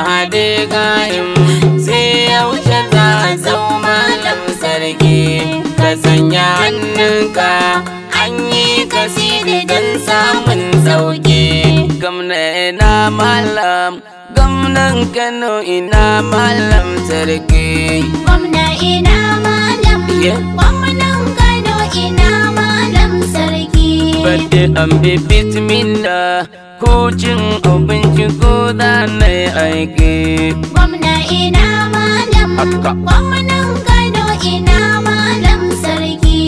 haɗe kayan sai yaushe za a zau malam sarki ka sanya hannunka an yi kasiri don samun sauki. Gwamna ina malam, gwamnan Kano ina malam sarki. Gwamna ina malam, gwamnan Kano ina malam sarki. Bade an bi bismillah ko cin abinci ko da na yi aiki. Gwamna ina malam, gwamnan Kano ina malam sarki.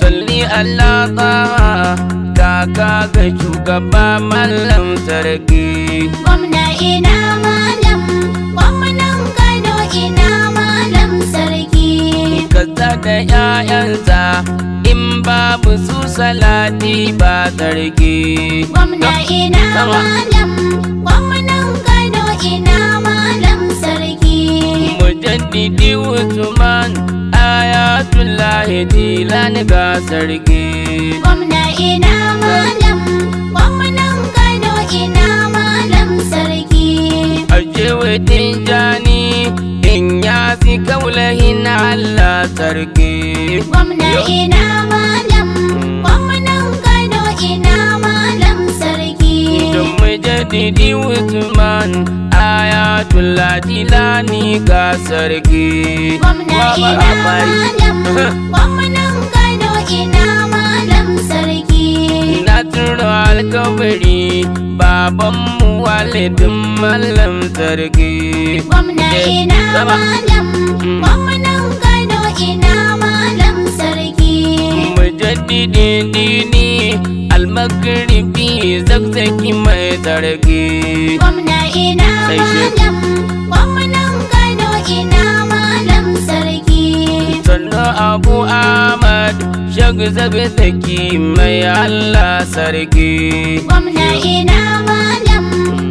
Salli Allah kaka ga shugaba malam sarki. Gwamna ina malam, gwamnan Kano ina malam sarki. Kaza da 'ya'yansa in babu su salati ba sarki. Gwamna ina malam, gwamnan Kano ina malam sarki. Mujaddidi Usman Ayatullahi Jilani ga sarki. Gwamna ina malam, gwamnan Kano ina malam sarki. Ajewe Tijani in yasi kaulahin Allah sarki. Gwamna ina malam, gwamnan Kano ina malam sarki. Mujaddidi Usman Ayatullah Jilani ga sarki. Gwamna ina malam, gwamnan Kano ina malam sarki. Na turo alkawari babanmu walidin malam sarki. Gwamna ina malam, gwamnan Kano ina malam sarki. Mujaddidi dini almagribi zakzaki mai sarki. Gwamna ina malam, gwamnan Kano ina malam sarki. Sannu Abu Ahmad zakzaki mai Allah sarki. Gwamna ina malam,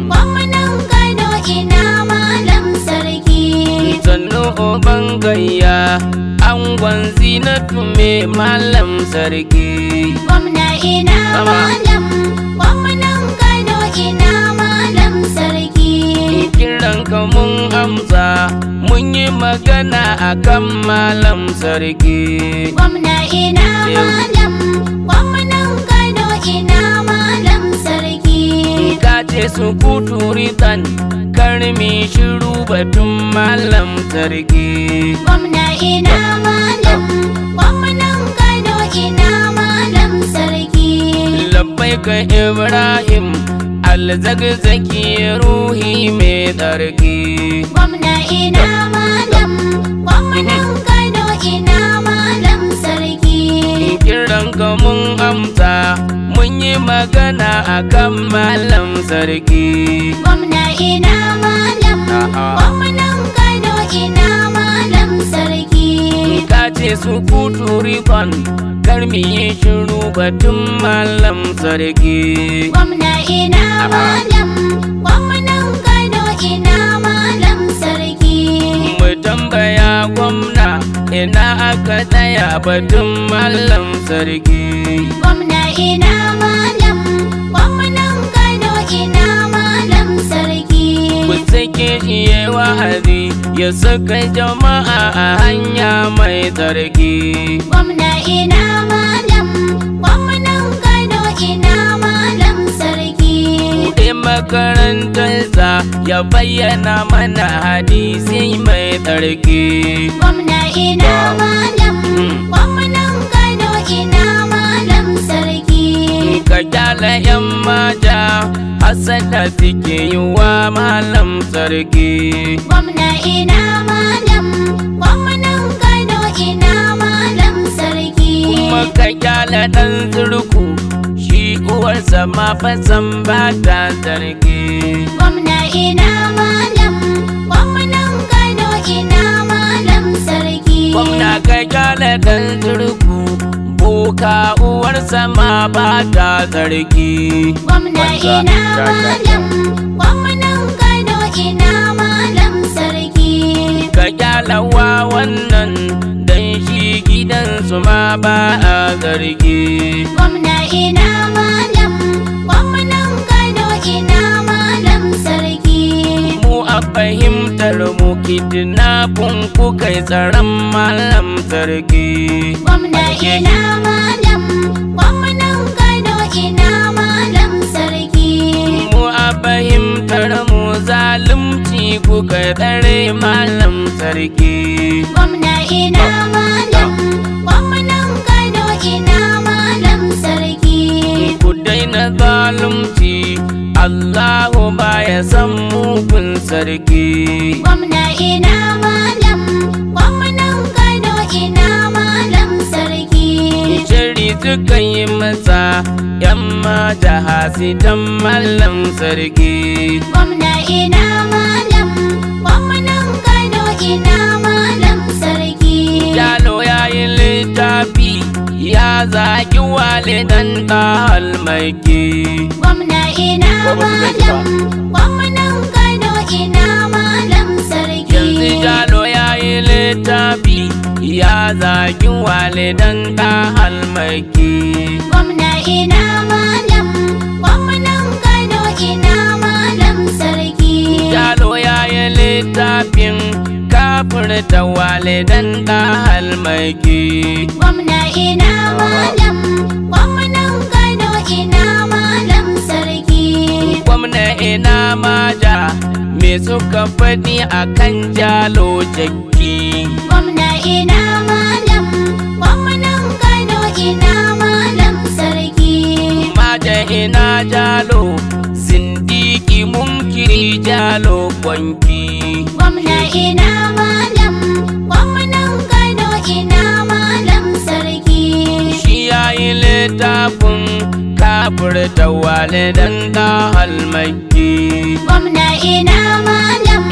gwamnan Kano ina malam sarki. Sannu uban gayya angon zinatu mai malam sarki. Gwamna ina malam, gwamnan Kano ina malam sarki. Kiran ka mun amsa mun yi magana akan malam sarki. Gwamna ina malam, gwamnan Kano ina malam sarki. Ka ce su kuturitan karmi shiru batun malam sarki. Gwamna ina malam, gwamnan Kano ina malam sarki. Labbai ka Ibrahim alzagzaki ruhi mai tsarki. Gwamna ina malam, gwamnan Kano ina malam sarki. Kiran ka mun amsa mun yi magana akan malam sarki. Gwamna ina malam, gwamnan Kano ina malam sarki. Ka ce su kuturikon karmi yi shiru batun malam sarki. Gwamna ina malam, gwamnan Kano ina malam sarki. Mu tambaya gwamna ina aka tsaya batun malam sarki. Gwamna ina malam, gwamnan Kano ina malam sarki. Ku sake shi ya wa'azi ya saka jama'a a hanya mai tsarki. Gwamna ina malam, gwamnan Kano ina malam sarki. Buɗe makarantarsa ya bayyana mana hadisi mai tsarki. Gwamna ina malam, gwamnan Kano ina malam sarki. Ka kyala 'yan mata hasada suke yi wa malam sarki. Gwamna ina malam, gwamnan Kano ina malam sarki. Kuma ka kyala ɗan surku shi uwarsa ma fasan ba ta sarki. Gwamna ina malam, gwamnan Kano ina malam sarki. Gwamna ka kyala ɗan surku boka uwarsa ma ba ta sarki. Gwamna ina malam, gwamnan Kano ina malam sarki. Ka kyalawa wannan dan shi gidansu ma ba a zargi. Gwamna ina malam, gwamnan Kano ina malam sarki. Mu a fahimtar mu kidnapping ku kai tsaron malam sarki. Gwamna ina malam, gwamnan Kano ina malam sarki. Mu a fahimtar mu zalunci ku kai tsare malam sarki. Gwamna ina malam, gwamnan Kano ina malam sarki. Ku daina zalunci, Allahu baya san mugun sarki. Gwamna ina malam, gwamnan Kano ina malam sarki. Shari suka yi masa yamma da hasidan malam sarki. Gwamna ina malam, gwamnan Kano ina malam sarki. Jalo ya yi littafi ya zaki walidan almaiki. Gwamna ina malam, gwamnan Kano ina malam sarki. Yanzu Jalo ya yi littafi ya zaki walidan almaiki. Gwamna ina malam, gwamnan Kano ina malam sarki. Jalo ya yi littafin kafirta walidan almaiki. Gwamna ina malam, gwamnan Kano ina malam sarki. Gwamna ina maja me suka faɗi akan Jalo jakki. Gwamna ina malam, gwamnan Kano ina malam sarki. Maja ina Jalo zindiki munkiri Jalo kwanki. Gwamna ina malam, gwamnan Kano ina malam sarki. Shi ya yi littafin kafirta walidan almaiki. Gwamna ina malam,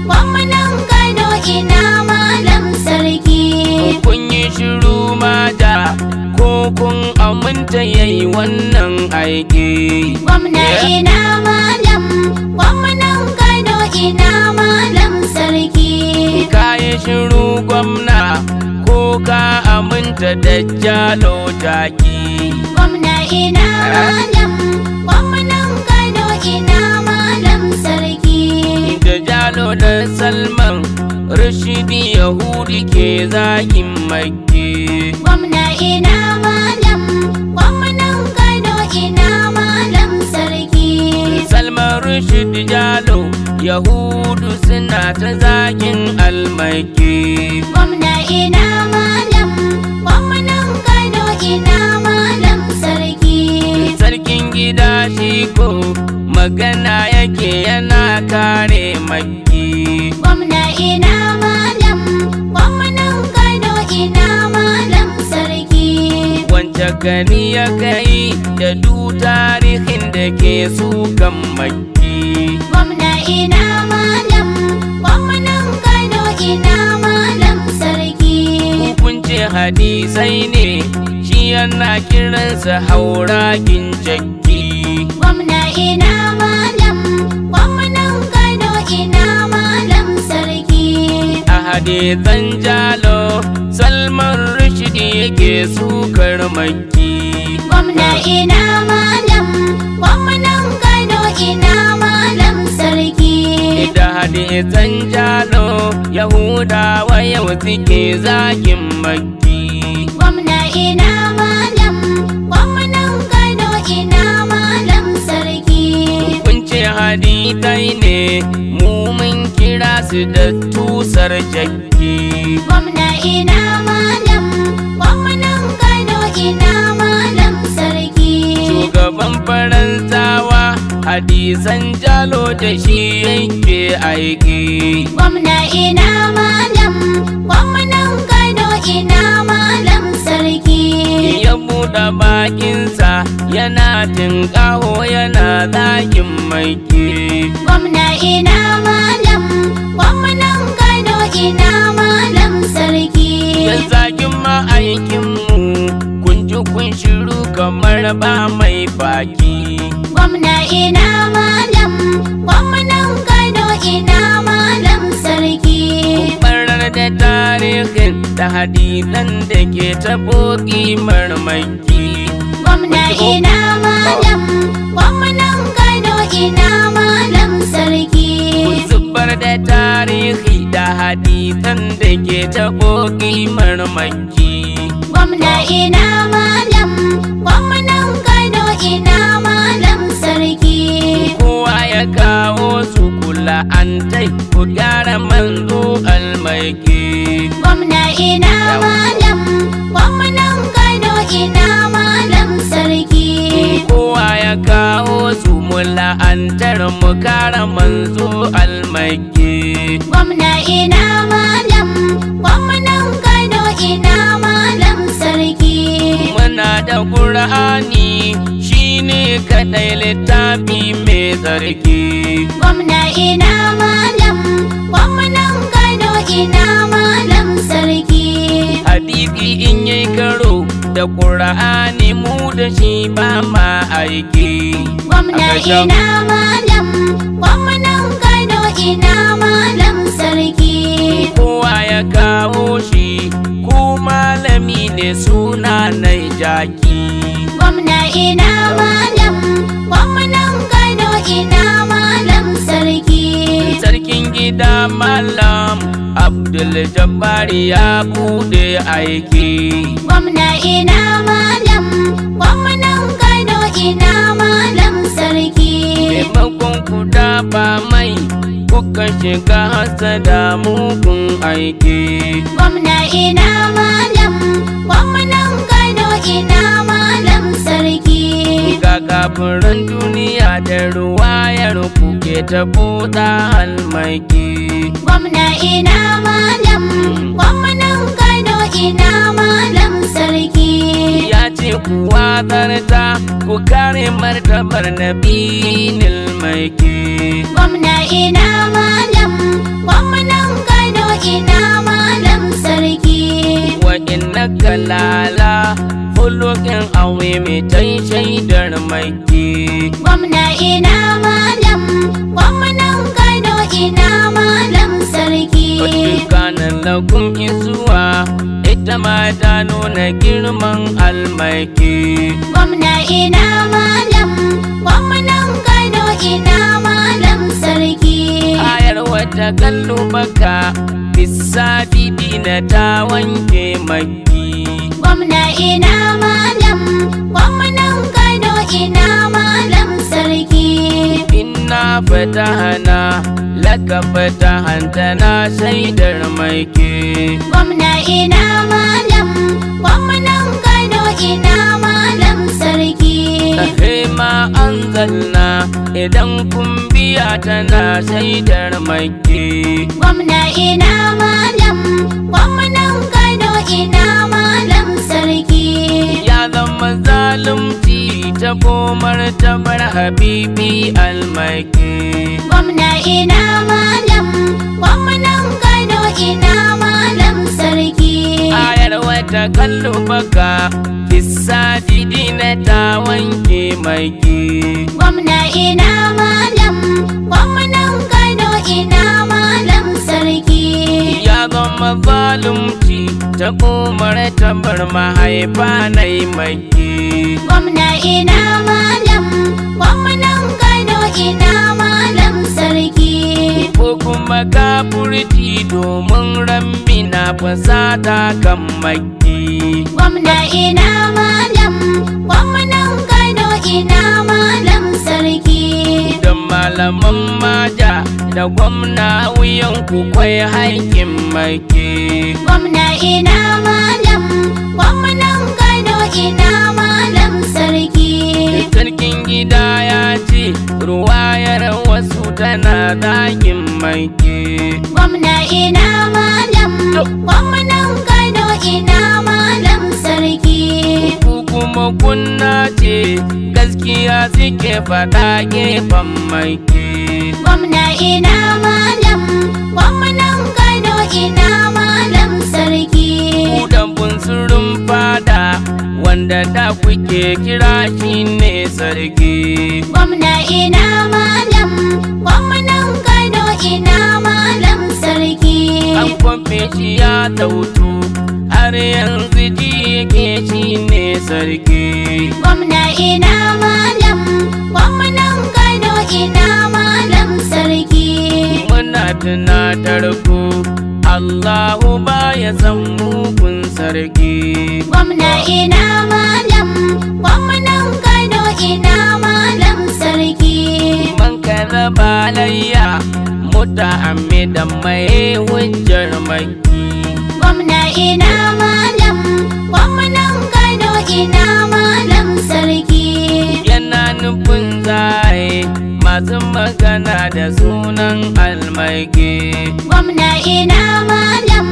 gwamnan Kano ina malam sarki. Kun yi shiru maja ko kun aminta yayi wannan aiki. Gwamna ina malam, gwamnan Kano ina malam sarki. Ka yi shiru gwamna ko ka aminta da Jalo jaki. Gwamna ina malam, gwamnan Kano ina malam sarki. Da Jalo da Salman Rashidi Yahudi ke zagin Makki. Gwamna ina malam, gwamnan Kano ina malam sarki. Salman Rashidi Jalo Yahudu suna ta zagin almaki. Gwamna ina malam, gwamnan Kano ina malam sarki. Sarkin gida shi ko magana yake yana kare Makki. Gwamna ina malam, gwamnan Kano ina malam sarki. Wance gani ya kai da du tarihin da ke sukan Makki. Gwamna ina malam, gwamnan Kano ina malam sarki. Hukunci hadisai ne shi yana kiransa hauragin jakki. Gwamna ina malam, gwamnan Kano ina malam sarki. A hadisan Jalo Salman Rashidi yake sukar Makki. Gwamna ina malam, gwamnan Kano ina malam sarki. Da hadisan Jalo Yahudawa yau suke zagin Makki. Gwamna ina malam, gwamnan Kano ina malam sarki. Kunce hadisai ne mu mun kira su da tusar jakki. Gwamna ina malam, gwamnan Kano ina malam sarki. Shugaban Faransawa hadisan Jalo da shi yake aiki. Gwamna ina malam, gwamnan Kano ina malam sarki. Ya buɗe bakinsa yana tinƙaho yana zagin Makki. Gwamna ina malam, gwamnan Kano ina malam sarki. Ya zagin ma'aikinmu kun ji kun shiru kamar ba mai baki. Gwamna ina malam, gwamnan Kano ina malam sarki. Barar da tarihin da hadisan da ke taɓo ƙimar Makki. Gwamna ina malam, gwamnan Kano ina malam sarki. Ku zubar da tarihi da hadisan da ke taɓo ƙimar Makki. Gwamna ina malam, gwamnan Kano ina malam sarki. Kowa ya kawo su kula an tai ku gyara manzo almaiki. Gwamna ina malam, gwamnan Kano ina malam sarki. Kowa ya kawo su mula'antar mu kara manzo almaiki. Gwamna ina malam, gwamnan Kano ina malam sarki. Muna da Qur'ani shine kadai littafi mai tsarki. Gwamna ina malam, gwamnan Kano ina malam sarki. Hadisi in yayi karo da Qur'ani mu da shi ba ma aiki. Gwamna ina malam, gwamnan Kano ina malam sarki. Kowa ya kawo shi ku malami ne suna na jaki. Gwamna ina malam, gwamnan Kano ina malam sarki. Sarkin gida malam Abdul Jabbari ya bude aiki. Gwamna ina malam, gwamnan Kano ina malam sarki. Maimakon ku dafa mai kuka shiga hasada mugun aiki. Gwamna ina malam, gwamnan Kano ina malam sarki. Ga kafirin duniya da ruwayar kuke ta buɗa almaiki. Gwamna ina malam, gwamnan Kano ina malam sarki. Ya ce ku watsarta ku kare martabar nabiyil maiki. Gwamna ina malam, gwamnan Kano ina malam sarki. Wa'inna kalala fulukin awe mai tai shaidar maiki. Gwamna ina malam, gwamnan Kano ina malam sarki. Dukkanin lagun isuwa ita ma ta nuna girman almaiki. Gwamna ina malam, gwamnan Kano ina malam sarki. Ayar wata kallo baka bisa na ta wanke maki. Gwamna ina malam, gwamnan Kano ina malam sarki. Inna fatahana laka fatahanta na shaidar maiki. Gwamna ina malam, gwamnan Kano ina malam sarki. Hema anzalna idan kun biya tana shaidar maiki. Gwamna ina malam, gwamnan Kano ina malam sarki. Ya zama zalunci ta komar tabar habibi almaiki. Gwamna ina malam, gwamnan Kano ina malam sarki. Ayar wata kallo baka fissa na ta wanke maiki. Gwamna ina malam, gwamnan Kano ina malam sarki. Ya zama zalunci ta komar tabar mahaifa na maiki. Gwamna ina malam, gwamnan Kano ina malam sarki. Ko kuma kafurci domin rambi na fasata kan maki. Gwamna ina malam, gwamnan Kano ina malam sarki. Da malaman maja da gwamna wuyan ku kwai haƙƙin maki. Gwamna ina malam, gwamnan Kano ina malam sarki. Sarkin gida ya ce ruwayar wasu tana zagin maki. Gwamna ina malam, gwamnan Kano ina malam sarki. Ku kuma kunna ce gaskiya suke faɗa gefen maki. Gwamna ina malam, gwamnan Kano ina malam sarki. Ku da bunsurun fada wanda da kuke kira shi ne sarki. Gwamna ina malam, gwamnan Kano ina malam sarki. An kwamfe shi ya tautu har yanzu ji yake shi ne sarki. Gwamna ina malam, gwamnan Kano ina malam sarki. Muna tunatar ku Allahu baya san mugun sarki. Gwamna ina malam, gwamnan Kano ina malam sarki. Man kaza balayya muta'ammidan mai hujjar maki. Gwamna ina malam, gwamnan Kano ina malam sarki. Yana nufin zai masu magana da sunan almaiki. Gwamna ina malam,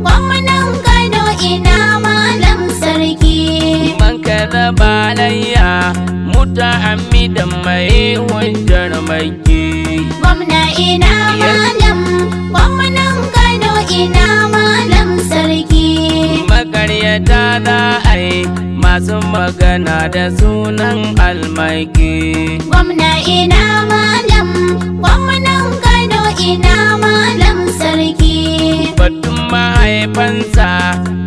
gwamnan Kano ina malam sarki. Man kaza balayya muta'ammidan mai hujjar maki. Gwamna ina malam, gwamnan Kano ina malam sarki. Makaryata za a yi masu magana da sunan almaiki. Gwamna ina malam, gwamnan Kano ina malam sarki. Batun mahaifansa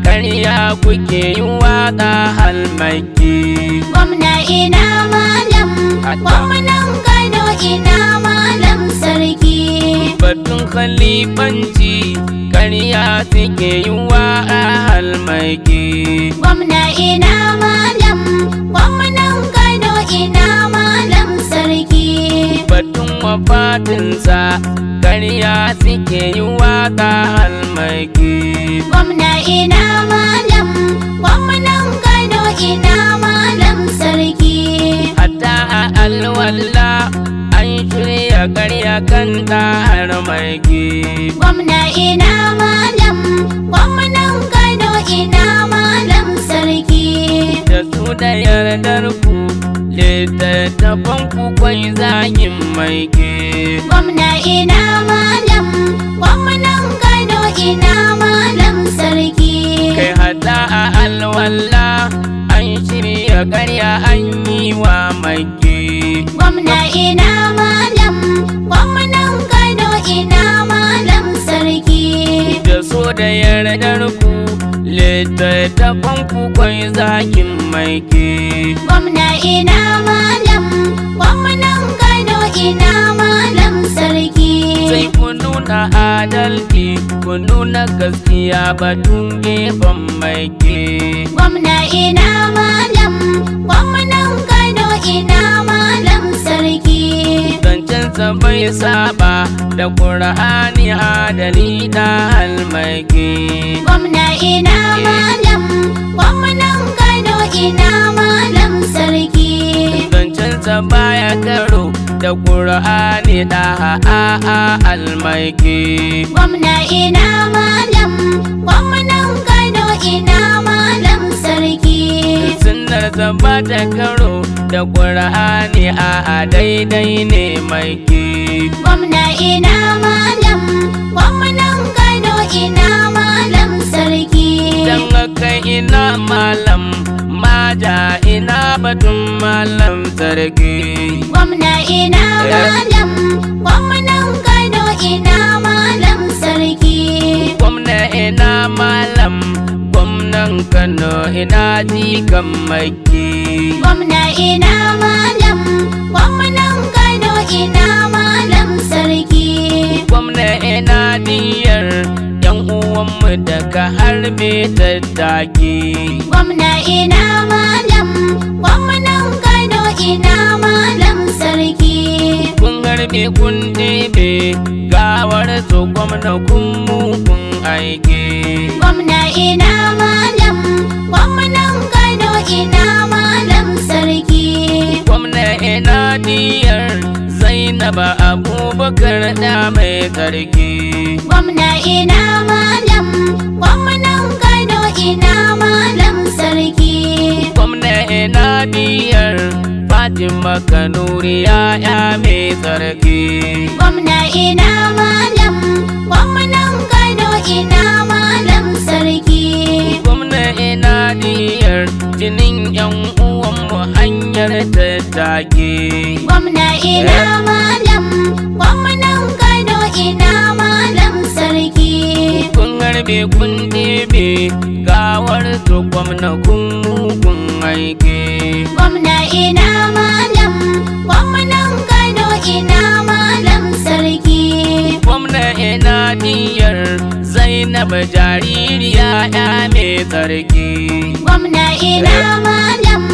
karya kuke yi waƙa almaiki. Gwamna ina malam, gwamnan Kano ina malam sarki. Batun khalifanci karya suke yi waƙa almaiki. Gwamna ina malam, gwamnan Kano ina malam sarki. Batun wafatinsa karya suke yi waƙa almaiki. Gwamna ina malam, gwamnan Kano ina malam sarki. Hatta a alwala an shirya karya kan ɗahar maiki. Gwamna ina malam, gwamnan Kano ina malam sarki. Da su da yardar ku littattafan ku kwai zagin maiki. Gwamna ina malam, gwamnan Kano ina malam sarki. Kai hata a alwala an shirya karya an yi wa maiki. Gwamna ina malam, gwamnan Kano ina malam sarki. Da so da yardar ku littattafan ku kwai zagin maiki. Gwamna ina malam, gwamnan Kano ina malam sarki. Sai ku nuna adalci ku nuna gaskiya batun gefen maiki. Gwamna ina malam, gwamnan Kano ina malam sarki. Zancensa bai saba da Ƙur'ani adali da almaiki. Gwamna ina malam, gwamnan Kano ina malam sarki. Zancensa baya karo da Ƙur'ani da almaiki. Gwamna ina malam, gwamnan Kano ina malam sarki. Sunnarsa ba ta karo da Ƙur'ani a daidai ne maiki. Gwamna ina malam, gwamnan Kano ina malam sarki. Dan haka ina malam maja ina batun malam sarki. Gwamna ina malam, gwamnan Kano ina malam sarki. Gwamna ina malam gwamnan Kano ina jikan maki. Gwamna ina malam, gwamnan Kano ina malam sarki. Gwamna ina diyar yan uwanmu daga harbe tattaki. Gwamna ina malam, gwamnan Kano ina malam sarki. Kun harbe kun ɗebe gawar su gwamna kun mugun aiki. Gwamna ina malam, gwamnan Kano ina malam sarki. Gwamna ina diyar Zainaba Abubakar da mai tsarki. Gwamna ina malam, gwamnan Kano ina malam sarki. Gwamna ina diyar Fatima Kanuriya ya mai tsarki. Gwamna ina malam, gwamnan Kano ina malam sarki. Gwamna ina diyar jinin yan uwanmu hanyar tattaki. Gwamna ina malam, gwamnan Kano ina malam sarki. Kun harbe kun ɗebe gawar su gwamna kun mugun aiki. Gwamna ina malam, gwamnan Kano ina malam sarki. gwamna ina diyar Zainab jaririya ya mai tsarki. Gwamna ina malam,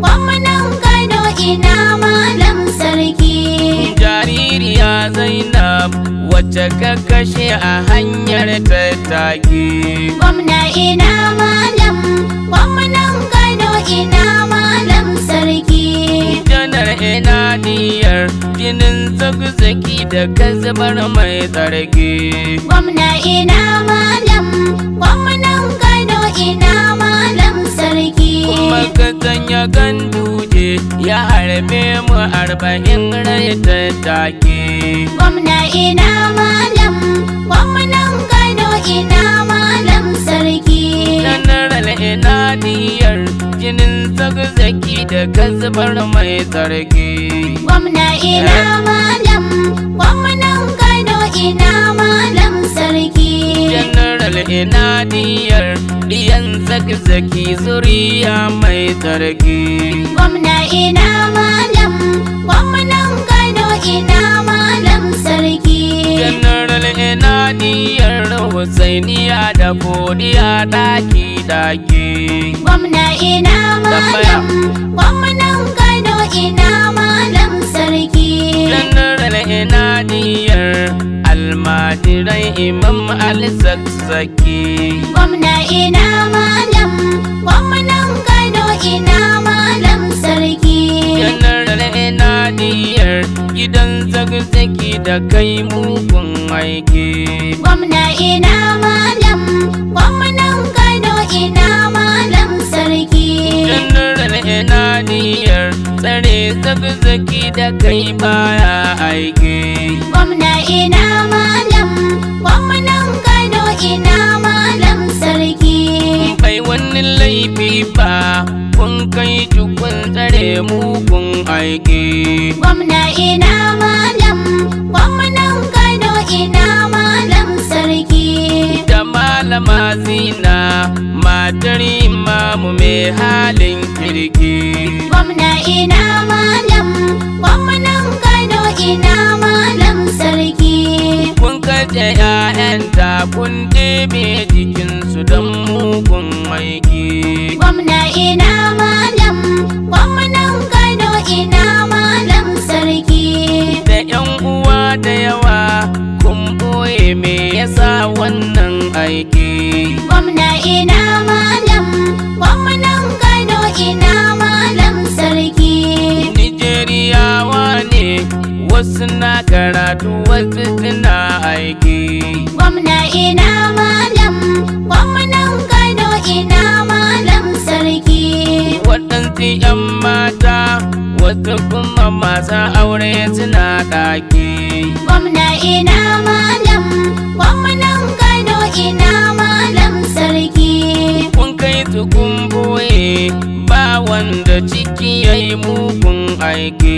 gwamnan Kano ina malam sarki. Jaririya Zainab wacce ka kashe a hanyar tattaki. Gwamna ina malam, gwamnan Kano ina malam sarki. Janar ina diyar jinin zagzaki da ka zubar mai tsarki. Gwamna ina malam, gwamnan Kano ina malam sarki. Kuma ka sanya ganduje ya harbe mu 40 rai tattaki. Gwamna ina malam, gwamnan Kano ina malam sarki. General ina diyar jinin zagzaki da ka zubar mai tsarki. Gwamna ina malam, gwamnan Kano ina malam sarki. General ina diyar diyan zagzaki zuriya mai tsarki. Gwamna ina malam, gwamnan Kano ina malam sarki. General ina diyar Husainiya da Godiya daki. Gwamna ina malam, gwamnan Kano ina malam sarki. General ina diyar almajirai Imam al-Zakzaki. Gwamna ina malam, gwamnan Kano ina malam sarki. General ina diyar gidan zagzaki da kai mugun aiki. Gwamna ina malam, gwamnan Kano ina malam sarki. General ina diyar tsare zagzaki da kai baya aiki. Gwamna ina malam, gwamnan Kano ina malam sarki. Bai wani laifi ba kun kai jukun tsare mugun aiki. Gwamna ina malam, gwamnan Kano ina malam sarki. Da malama Zina matar imamu mai halin kirki. Gwamna ina malam, gwamnan Kano ina malam sarki. Kun kace 'ya'yanta kun ɗebe jikinsu don mugun aiki. Gwamna ina malam, gwamnan Kano ina malam sarki. Da 'yan uwa da yawa kun ɓoye me yasa wannan aiki. Gwamna ina malam, gwamnan Kano ina malam sarki. Nijeriyawa ne wasu na karatu wasu suna aiki. Gwamna ina malam, gwamnan Kano ina malam sarki. Waɗansu 'yan mata wasu kuma masu aure suna ɗaki. Gwamna ina malam, gwamnan Kano ina malam sarki. Kun kai su kun boye ba wanda ciki yayi mugun aiki.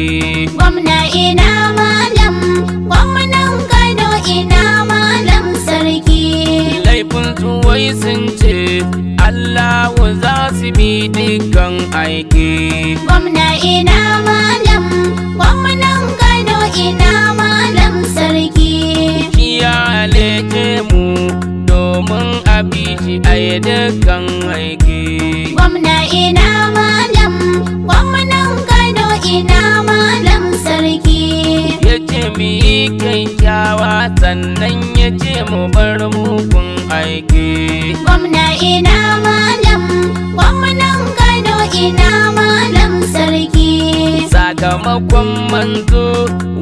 Gwamna ina malam, gwamnan Kano ina malam sarki. Laifin su wai sun ce Allahu za su bi dukkan aiki. Gwamna ina malam, gwamnan Kano ina malam sarki. Kiya aleke mu domin abi shi a yi dukkan aiki. Gwamna ina malam, gwamnan Kano ina malam sarki. Ya ce mu yi kyakkyawa sannan ya ce mu bar mugun aiki. Gwamna ina malam, gwamnan Kano ina malam sarki. Sakamakon manzo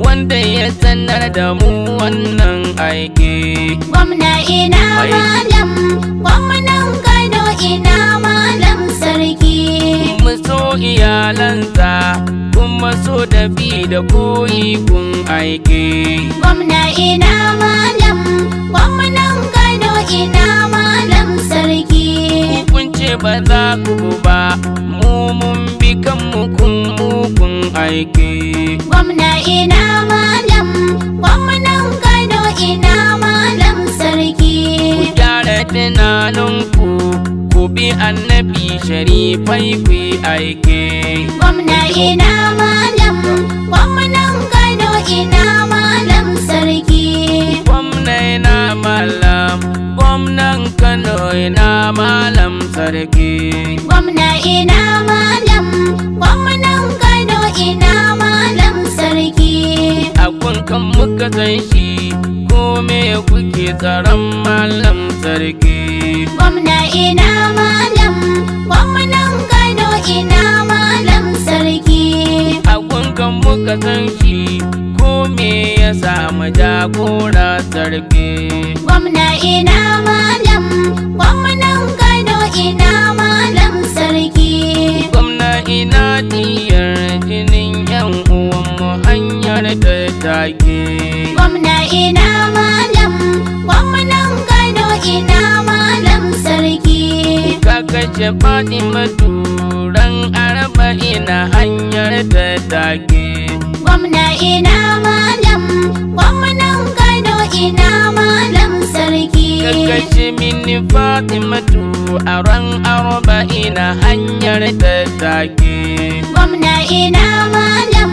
wanda ya sanar da mu wannan aiki. Gwamna ina malam, gwamnan Kano ina malam sarki. Mu so iyalansa kuma so da bi da koyi gun aiki. Gwamna ina malam, gwamnan Kano ina malam sarki. Kun ce ba za ku ba mu mun bi kanmu kun mugun aiki. Gwamna ina malam, gwamnan Kano ina malam sarki. Ku gyara tunaninku ku bi annabi sharifai ku yi aiki. Gwamna ina malam, gwamnan Kano ina malam sarki. Gwamna sarki. Gwamna ina malam, gwamnan Kano ina malam sarki. Akun kan muka san shi, kome kuke tsaron malam sarki. Gwamna ina malam, gwamnan Kano ina malam sarki. Akun kan muka san shi, kome ya samu jagora sarki. Gwamna ina malam, gwamnan Kano ina malam sarki. Gwamna ina diyar jinin yan uwanmu hanyar da take. Gwamna ina malam, gwamnan Kano ina malam sarki. Ka kashe Fatimatu ran arba'ina hanyar da take. Gwamna ina malam, gwamnan Kano ina malam sarki. Ka kashe mini Fatimatu a ran arba'ina hanyar da take. Gwamna ina malam,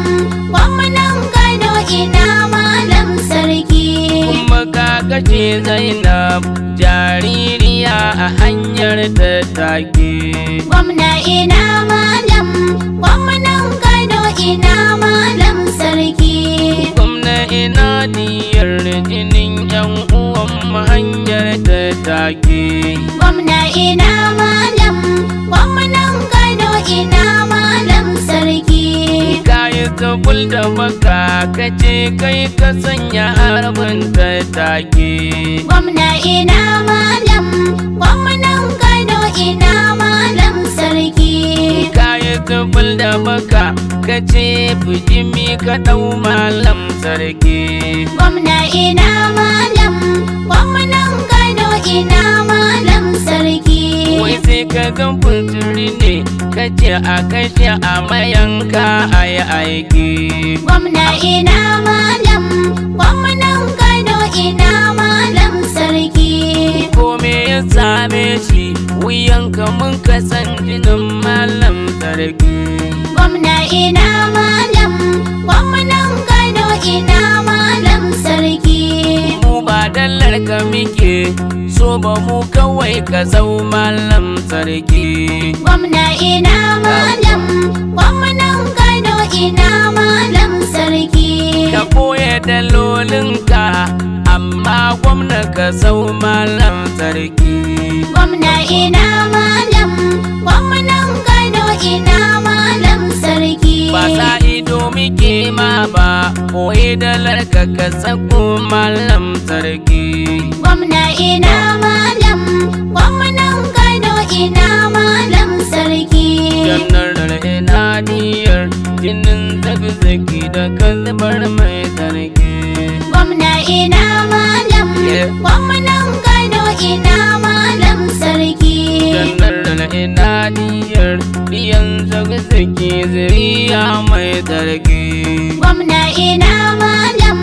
gwamnan Kano ina malam sarki. Kuma ka kashe Zainab jaririya a hanyar da take. Gwamna ina malam, gwamnan Kano ina malam sarki. Gwamna ina diyar jinin yan uwan hanyar da take. Gwamna ina malam, gwamnan Kano ina malam sarki. Kayi tabul da baka kace kai ka sanya harbin da take. Gwamna ina malam, gwamnan Kano ina malam sarki. Kayi tabul da baka kace bijimi ka dau malam sarki. Gwamna ina malam, gwamnan Kano ina malam sarki. Wai sai ka ga funturi ne kace a kashe a mayanka ayi aiki. Gwamna ina malam, gwamnan Kano ina malam sarki. Kome ya same shi wuyanka mun kasan jinin malam sarki. Gwamna ina malam, gwamnan Kano ina malam sarki. Mu ba dallar ka muke so ba, mu kawai ka zau malam sarki. Gwamna ina malam, gwamnan Kano ina malam sarki. Ka koya dalolinka amma gwamna ka zau malam sarki. Gwamna ina malam, gwamnan Kano ina malam sarki. Ba sa ido muke ma ba, koye dalar ka sako malam sarki. Gwamna ina malam, gwamnan Kano ina malam sarki. Janar ina diyar jinin zaki da kalbar mai sarki. Gwamna ina malam, gwamnan Kano ina malam sarki. Janar ina diyar biyan zaki zuriya mai sarki. Gwamna ina malam,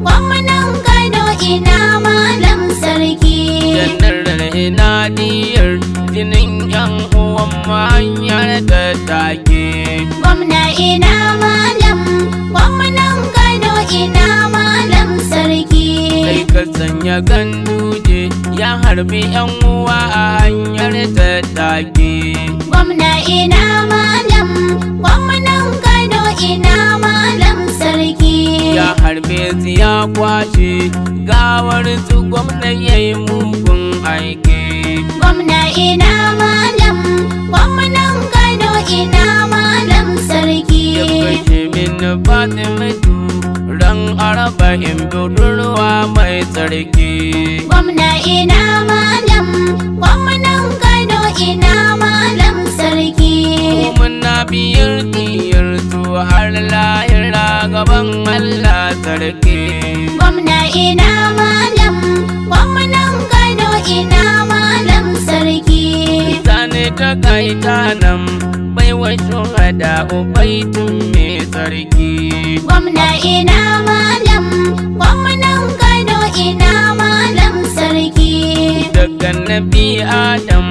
gwamnan Kano ina malam sarki. Janar ina diyar jinin yan uwan hanyar da take. Gwamna ina malam, gwamnan Kano ina malam sarki. Kai ka sanya ganduje ya harbi yan uwa a hanyar da take. Gwamna ina malam, gwamnan Kano ina malam sarki. Ya harbe su ya kwashe gawar su, gwamna yayi mugun aiki. Gwamna ina malam, gwamnan Kano ina malam sarki. Ya kashe min Fatimatu ran arba'in budurwa mai sarki. Gwamna ina malam, gwamnan Kano ina malam sarki. Muna biyar diyar su har lahira gaban Allah sarki. Gwamna ina malam, gwamnan Kano ina malam sarki. Zane ta kaita nan bai wato hada ubaitun mai sarki. Gwamna ina malam, gwamnan Kano ina malam sarki. Daga Nabi Adam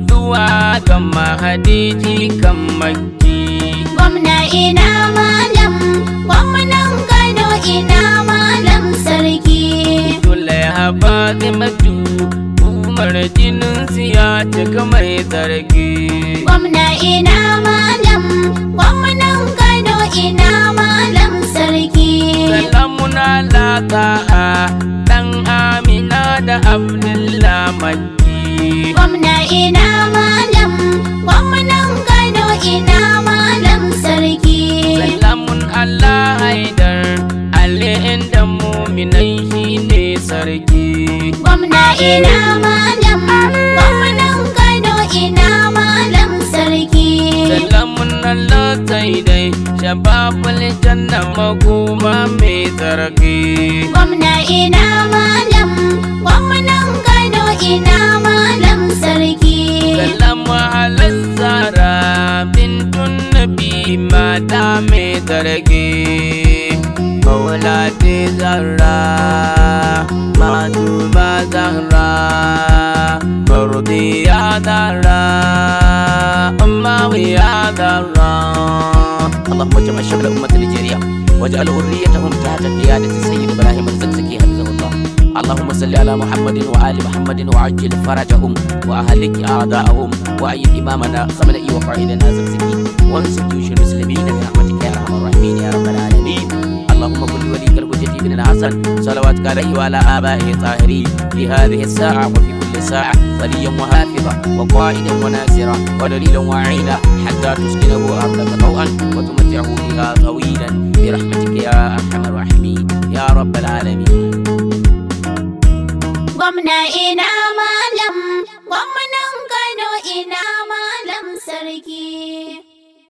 zuwa ga Mahadiji kan Makki. Gwamna ina malam, gwamnan Kano ina malam sarki. Zulaiha Fatimatu al'ummar jinin siya cika mai zargi. Gwamna ina malam, gwamnan Kano ina malam sarki. Salamun alaka dan Amina da Abdullah Makki. Gwamna ina malam, gwamnan Kano ina malam sarki. Salamun Allah Haidar Ali inda muminai shine sarki. Gwamna ina malam, gwamnan Kano ina malam sarki. Salamun Allah Taidai Shababul Janna makoma mai sarki. Gwamna ina malam, gwamnan Kano ina malam sarki. Salamu ala Zara bintun Nabi mata mai sarki. Maulati Zahra Maduba Zahra Mardiya Zahra Ummawiya Zahra. اللهم اجمع شمل أمة نيجيريا واجعل ذريتهم تحت قيادة السيد إبراهيم الزقزقي حفظه الله. اللهم صل على محمد وآل محمد وعجل فرجهم وأهلك أعداءهم وأيد إمامنا خملئي وقائدنا الزقزقي وانصر جيوش المسلمين برحمتك يا أرحم الراحمين يا رب العالمين. اللهم كن وليك الحجة بن الحسن صلواتك عليه وعلى آبائه الطاهرين في هذه الساعة وفي كل ساعة وليا وحافظا وقائدا وناصرا ودليلا وعينا حتى تسكنه أرضك طوعا وتمتعه فيها طويلا برحمتك يا أرحم الراحمين يا رب العالمين. Gwamna ina malam, gwamnan Kano ina malam sarki.